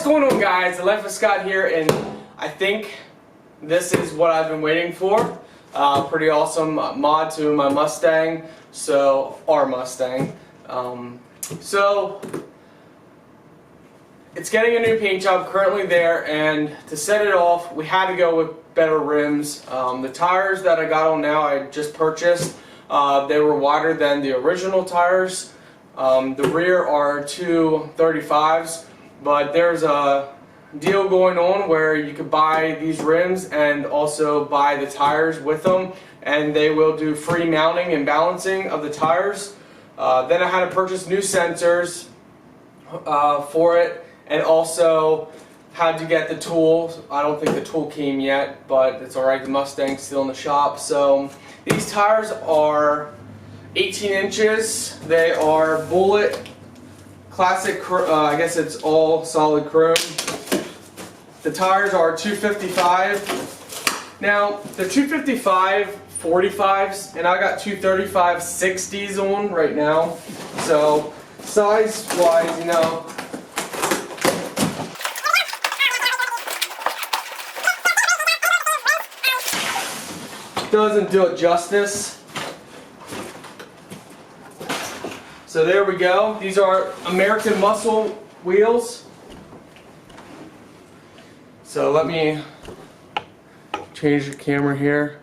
going on, guys? The Life of Scott here, and I think this is what I've been waiting for. Pretty awesome mod to my Mustang, our Mustang. So it's getting a new paint job currently there, and to set it off, we had to go with better rims. The tires that I got on now, I just purchased. They were wider than the original tires. The rear are two 35s, but there's a deal going on where you could buy these rims and also buy the tires with them, and they will do free mounting and balancing of the tires. Then I had to purchase new sensors for it, and also had to get the tool. I don't think the tool came yet, but it's alright, the Mustang's still in the shop. So these tires are 18 inches. They are Bullitt classic, I guess it's all solid chrome. The tires are 255. Now, they're 255 45s, and I got 235 60s on right now. So, size-wise, you know, doesn't do it justice. So there we go. These are American Muscle wheels. So let me change the camera here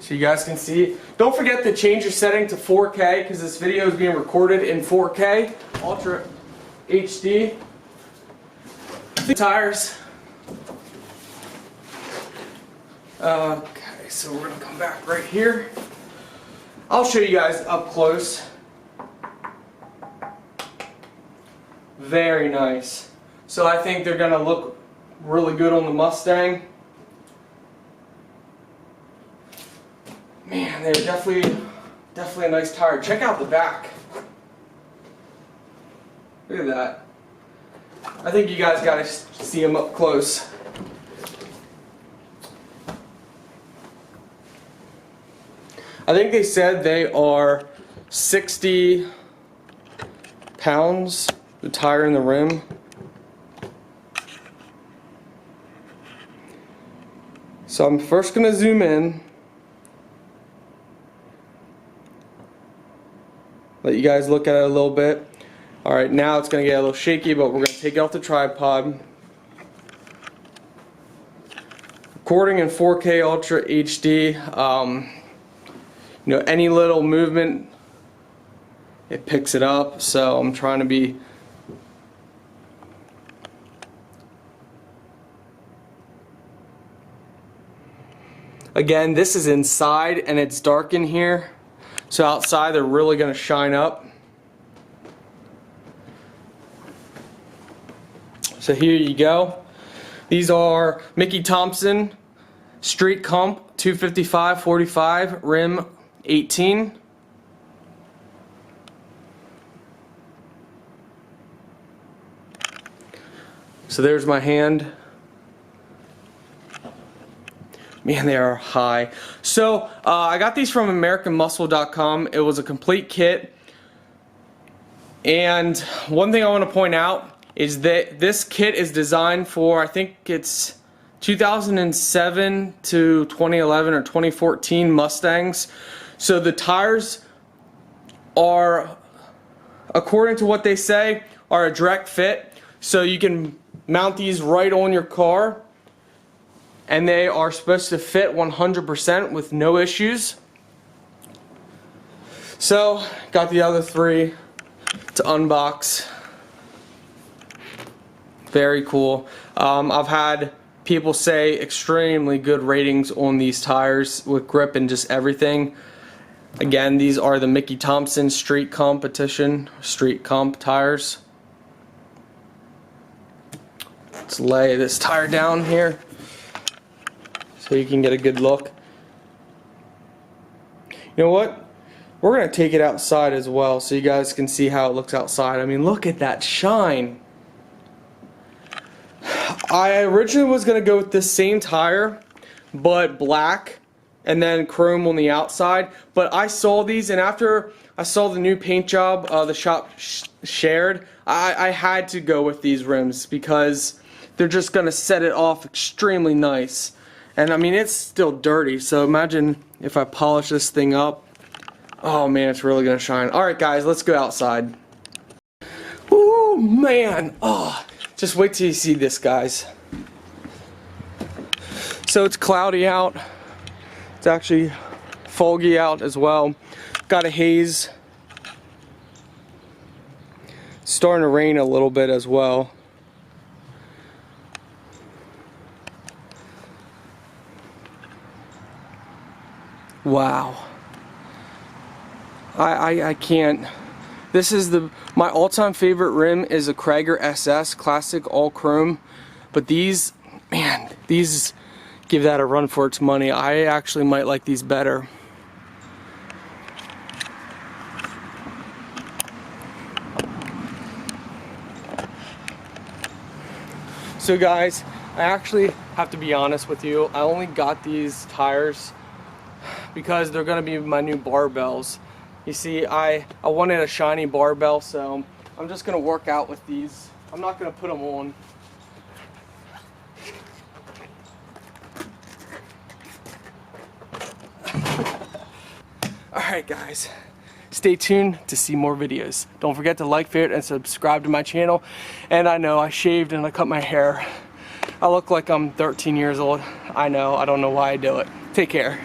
so you guys can see. Don't forget to change your setting to 4K because this video is being recorded in 4K Ultra HD. The tires. Okay, so we're gonna come back right here. I'll show you guys up close. Very nice. So I think they're gonna look really good on the Mustang. Man, they're definitely a nice tire. Check out the back. Look at that. I think you guys gotta see them up close. I think they said they are 60 pounds, the tire and the rim. So I'm first going to zoom in. Let you guys look at it a little bit. Alright, now it's going to get a little shaky, but we're going to take it off the tripod. Recording in 4K Ultra HD. You know, any little movement, it picks it up, so I'm trying to be again, this is inside and it's dark in here, so outside they're really going to shine up. So here you go. These are Mickey Thompson Street Comp 255 45 rim 18. So there's my hand. Man, they are high. So I got these from AmericanMuscle.com. It was a complete kit. And one thing I want to point out is that this kit is designed for, I think it's 2007 to 2011 or 2014 Mustangs. So the tires are, according to what they say, are a direct fit. So you can mount these right on your car, and they are supposed to fit 100% with no issues. So got the other three to unbox. Very cool. I've had people say extremely good ratings on these tires with grip and just everything. Again, these are the Mickey Thompson Street Comp tires. Let's lay this tire down here so you can get a good look. You know what? We're going to take it outside as well so you guys can see how it looks outside. I mean, look at that shine. I originally was going to go with this same tire, but black and then chrome on the outside. But I saw these, and after I saw the new paint job the shop shared, I had to go with these rims because they're just going to set it off extremely nice. And I mean, it's still dirty, so imagine if I polish this thing up. Oh man, it's really going to shine. Alright guys, let's go outside. Ooh man, oh, just wait till you see this, guys. So it's cloudy out. It's actually foggy out as well. Got a haze. Starting to rain a little bit as well. Wow. I can't. This is my all-time favorite rim is a Krager SS Classic All Chrome, but these, man, these give that a run for its money. I actually might like these better. So guys, I actually have to be honest with you. I only got these tires because they're gonna be my new barbells. You see, I wanted a shiny barbell, so I'm just gonna work out with these. I'm not gonna put them on. Alright guys, stay tuned to see more videos. Don't forget to like, favorite, and subscribe to my channel. And I know I shaved and I cut my hair. I look like I'm 13 years old. I know, I don't know why I do it. Take care.